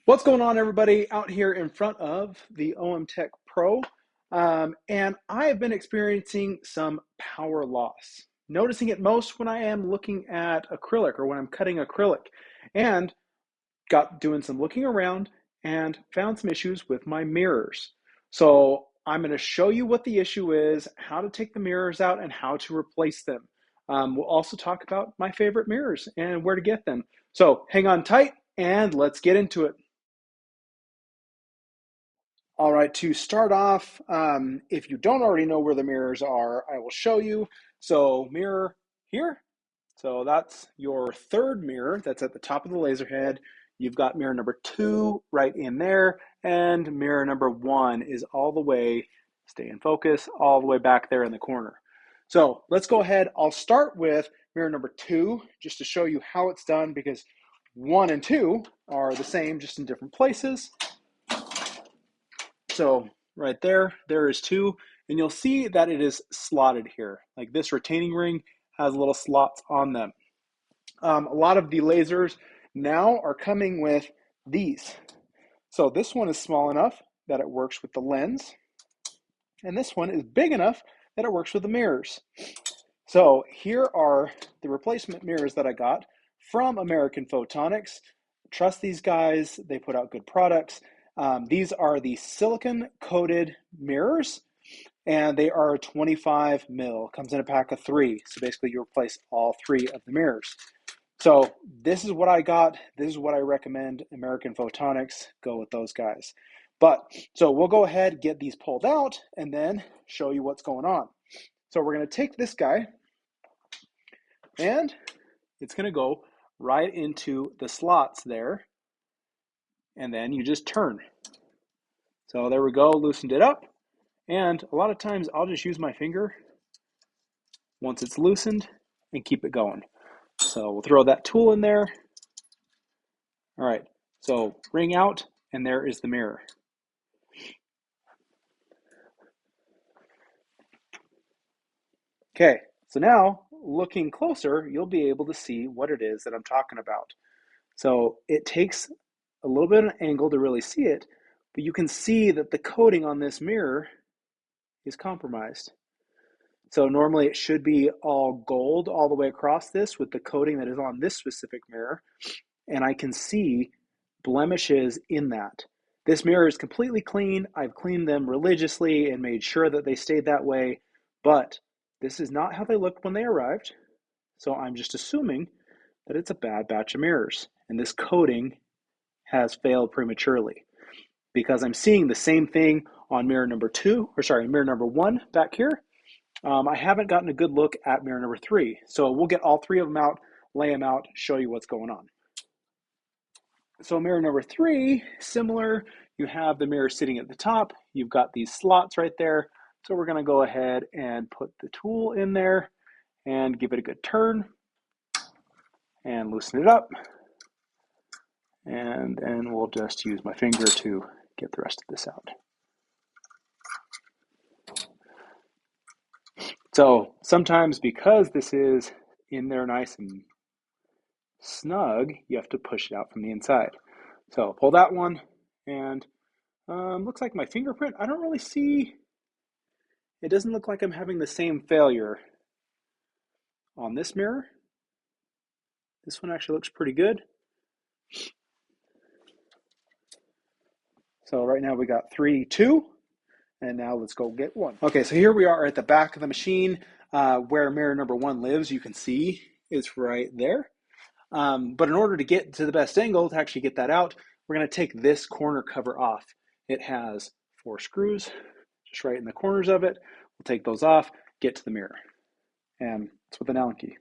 What's going on, everybody, out here in front of the OMTech Pro? And I have been experiencing some power loss, noticing it most when I am looking at acrylic or when I'm cutting acrylic, and got doing some looking around and found some issues with my mirrors. So I'm going to show you what the issue is, how to take the mirrors out, and how to replace them. We'll also talk about my favorite mirrors and where to get them. So hang on tight and let's get into it. All right, to start off, if you don't already know where the mirrors are, I will show you. So mirror here. So that's your third mirror that's at the top of the laser head. You've got mirror number 2 right in there, and mirror number 1 is all the way, stay in focus, all the way back there in the corner. So let's go ahead. I'll start with mirror number 2 just to show you how it's done, because 1 and 2 are the same, just in different places. So right there, there is 2, and you'll see that it is slotted here. Like this retaining ring has little slots on them. A lot of the lasers now are coming with these. So this one is small enough that it works with the lens, and this one is big enough that it works with the mirrors. So here are the replacement mirrors that I got from American Photonics. Trust these guys, they put out good products. These are the silicon coated mirrors, and they are 25 mil. Comes in a pack of 3. So basically you replace all 3 of the mirrors. So this is what I got. This is what I recommend. American Photonics, go with those guys. So we'll go ahead, get these pulled out, and then show you what's going on. So we're going to take this guy, and it's going to go right into the slots there, and then you just turn. So there we go, loosened it up, and a lot of times I'll just use my finger once it's loosened and keep it going. So we'll throw that tool in there. All right, so ring out, and there is the mirror. Okay, so now looking closer, you'll be able to see what it is that I'm talking about. So it takes a little bit of an angle to really see it, but you can see that the coating on this mirror is compromised. So normally it should be all gold all the way across this with the coating that is on this specific mirror, and I can see blemishes in that. This mirror is completely clean. I've cleaned them religiously and made sure that they stayed that way, but this is not how they looked when they arrived. So I'm just assuming that it's a bad batch of mirrors, and this coating has failed prematurely, because I'm seeing the same thing on mirror number 1 back here. I haven't gotten a good look at mirror number 3. So we'll get all 3 of them out, lay them out, show you what's going on. So mirror number 3, similar. You have the mirror sitting at the top. You've got these slots right there. So we're going to go ahead and put the tool in there and give it a good turn and loosen it up. And then we'll just use my finger to get the rest of this out. So sometimes, because this is in there nice and snug, you have to push it out from the inside. So pull that one, and looks like my fingerprint, I don't really see, it doesn't look like I'm having the same failure on this mirror. This one actually looks pretty good. So right now we got 3, 2, and now let's go get 1. Okay, so here we are at the back of the machine where mirror number 1 lives. You can see it's right there. But in order to get to the best angle to actually get that out, we're going to take this corner cover off. It has 4 screws just right in the corners of it. We'll take those off, get to the mirror, and it's with an Allen key.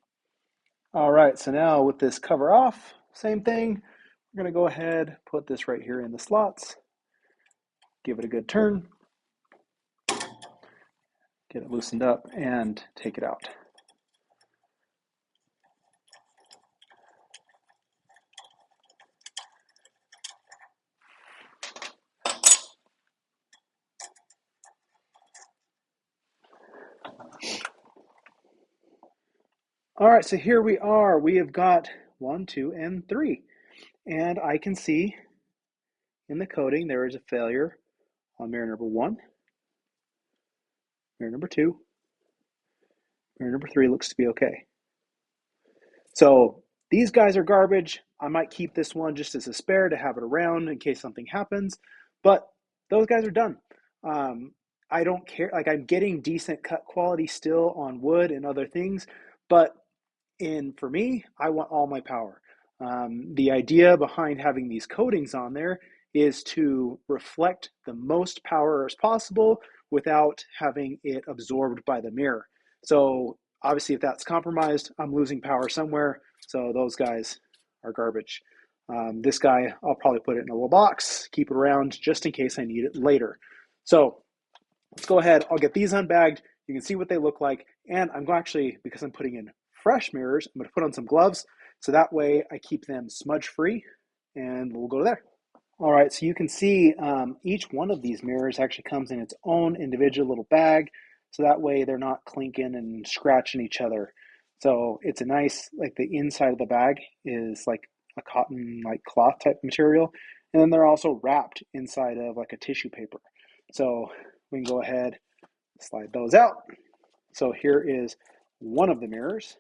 All right, so now with this cover off, same thing. We're going to go ahead, put this right here in the slots, give it a good turn, get it loosened up, and take it out. All right, so here we are. We have got 1, 2, and 3. And I can see in the coating, there is a failure on mirror number 1, mirror number 2, mirror number 3 looks to be okay. So these guys are garbage. I might keep this one just as a spare to have it around in case something happens, but those guys are done. I don't care. Like, I'm getting decent cut quality still on wood and other things, but for me, I want all my power. The idea behind having these coatings on there is to reflect the most power as possible without having it absorbed by the mirror. So obviously, if that's compromised, I'm losing power somewhere. So those guys are garbage. This guy, I'll probably put it in a little box, keep it around just in case I need it later. So let's go ahead. I'll get these unbagged. You can see what they look like. And I'm actually, because I'm putting in fresh mirrors, I'm going to put on some gloves. So that way I keep them smudge free, and we'll go to there. All right, so you can see each one of these mirrors actually comes in its own individual little bag. So that way they're not clinking and scratching each other. So it's a nice, like the inside of the bag is like a cotton, like cloth type material. And then they're also wrapped inside of like a tissue paper. So we can go ahead, slide those out. So here is one of the mirrors.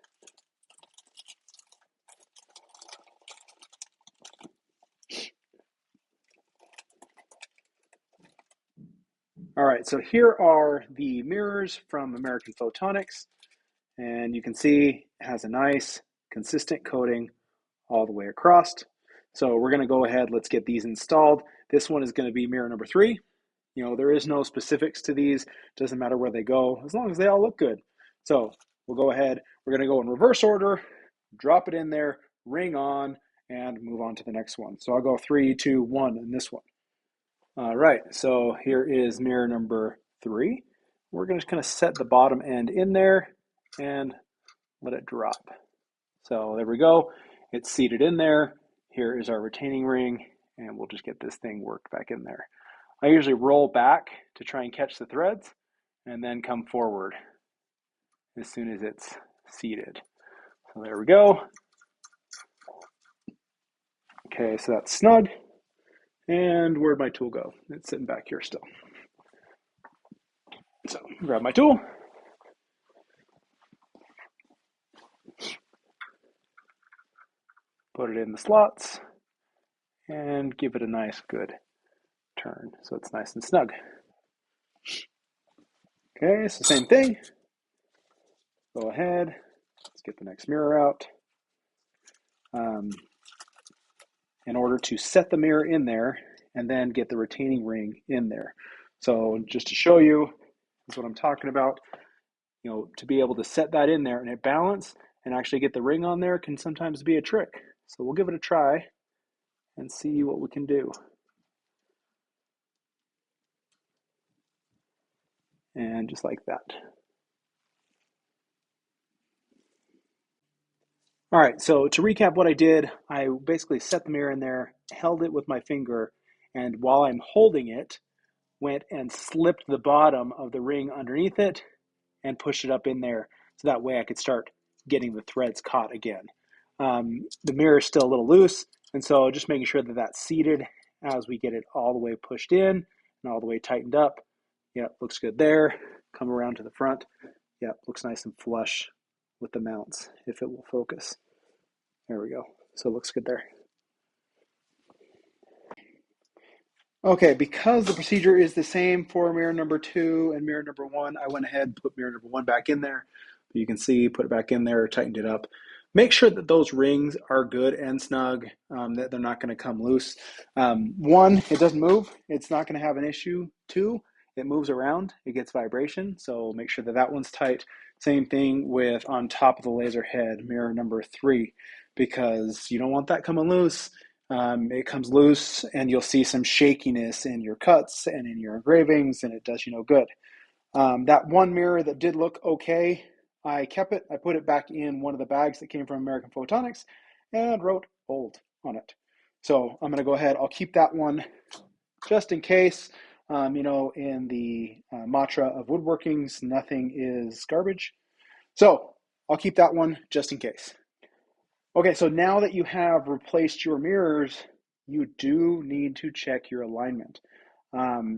All right, so here are the mirrors from American Photonics, and you can see it has a nice consistent coating all the way across. So we're going to go ahead, let's get these installed. This one is going to be mirror number 3. You know, there is no specifics to these, doesn't matter where they go, as long as they all look good. So we'll go ahead, we're going to go in reverse order, drop it in there, ring on, and move on to the next one. So I'll go 3, 2, 1 in this one. All right, so here is mirror number 3. We're going to kind of set the bottom end in there and let it drop. So there we go. It's seated in there. Here is our retaining ring, and we'll just get this thing worked back in there. I usually roll back to try and catch the threads and then come forward as soon as it's seated. So there we go. Okay, so that's snug. And where'd my tool go? It's sitting back here still. So grab my tool. Put it in the slots and give it a nice good turn so it's nice and snug. Okay, so same thing. Go ahead, let's get the next mirror out. In order to set the mirror in there and then get the retaining ring in there. So just to show you, that's what I'm talking about. You know, to be able to set that in there and it balance and actually get the ring on there can sometimes be a trick. So we'll give it a try and see what we can do. And just like that. All right, so to recap what I did, I basically set the mirror in there, held it with my finger, and while I'm holding it, went and slipped the bottom of the ring underneath it and pushed it up in there so that way I could start getting the threads caught again. The mirror is still a little loose, and so just making sure that that's seated as we get it all the way pushed in and all the way tightened up. Yeah, looks good there. Come around to the front. Yeah, looks nice and flush with the mounts if it will focus. There we go. So it looks good there. Okay, because the procedure is the same for mirror number 2 and mirror number 1, I went ahead and put mirror number 1 back in there. You can see, put it back in there, tightened it up. Make sure that those rings are good and snug, that they're not going to come loose. 1, it doesn't move. It's not going to have an issue. 2, it moves around. It gets vibration, so make sure that that one's tight. Same thing with on top of the laser head, mirror number 3, because you don't want that coming loose. It comes loose and you'll see some shakiness in your cuts and in your engravings, and it does you no good. That one mirror that did look okay, I kept it. I put it back in one of the bags that came from American Photonics and wrote old on it. So I'm going to go ahead. I'll keep that one just in case. You know, in the mantra of woodworkings, nothing is garbage. So I'll keep that one just in case. Okay, so now that you have replaced your mirrors, you do need to check your alignment.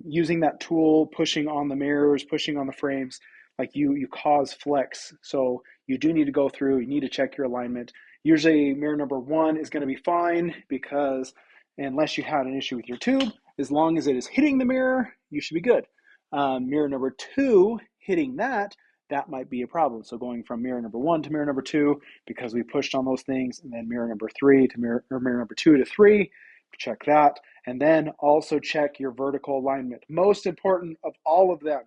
Using that tool, pushing on the mirrors, pushing on the frames, like you cause flex. So you do need to go through, you need to check your alignment. Usually mirror number 1 is going to be fine, because unless you had an issue with your tube, as long as it is hitting the mirror, you should be good. Mirror number 2, hitting that might be a problem. So going from mirror number 1 to mirror number 2, because we pushed on those things, and then mirror number 3 to mirror number 2 to 3, check that. And then also check your vertical alignment. Most important of all of them,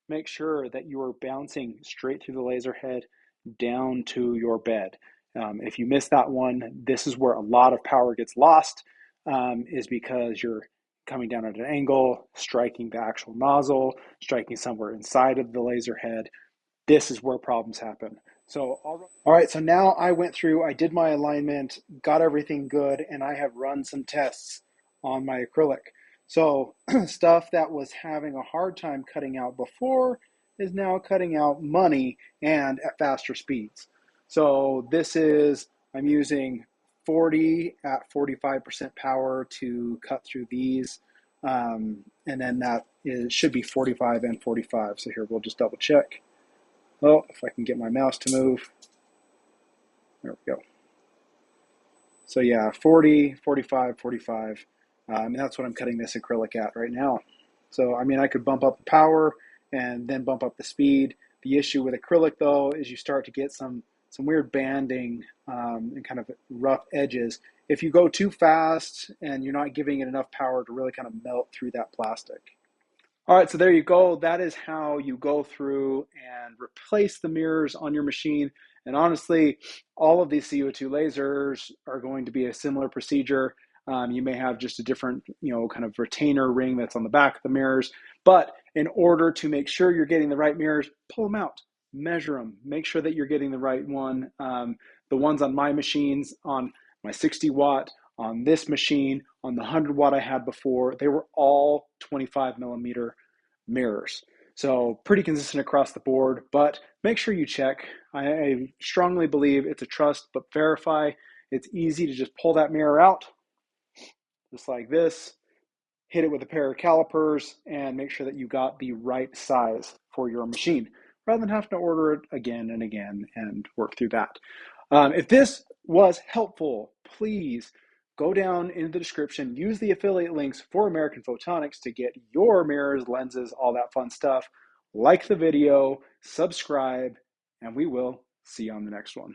make sure that you are bouncing straight through the laser head down to your bed. If you miss that one, this is where a lot of power gets lost, is because you're coming down at an angle, striking the actual nozzle, striking somewhere inside of the laser head. This is where problems happen. So, all right, so now I went through, I did my alignment, got everything good, and I have run some tests on my acrylic. So stuff that was having a hard time cutting out before is now cutting out money and at faster speeds. So this is, I'm using 40 at 45% power to cut through these. And then that should be 45 and 45. So here, we'll just double check. Oh, if I can get my mouse to move. There we go. So yeah, 40, 45, 45. And that's what I'm cutting this acrylic at right now. So, I mean, I could bump up the power and then bump up the speed. The issue with acrylic, though, is you start to get some weird banding and kind of rough edges. If you go too fast and you're not giving it enough power to really kind of melt through that plastic. All right, so there you go. That is how you go through and replace the mirrors on your machine. And honestly, all of these CO2 lasers are going to be a similar procedure. You may have just a different, kind of retainer ring that's on the back of the mirrors. But in order to make sure you're getting the right mirrors, pull them out, measure them, make sure that you're getting the right one. The ones on my machines, on my 60 watt, on this machine, on the 100 watt I had before, they were all 25 millimeter mirrors. So pretty consistent across the board, but make sure you check. I strongly believe it's a trust but verify. It's easy to just pull that mirror out, just like this, hit it with a pair of calipers, and make sure that you got the right size for your machine, rather than having to order it again and again and work through that. If this was helpful, please go down in the description, use the affiliate links for American Photonics to get your mirrors, lenses, all that fun stuff. Like the video, subscribe, and we will see you on the next one.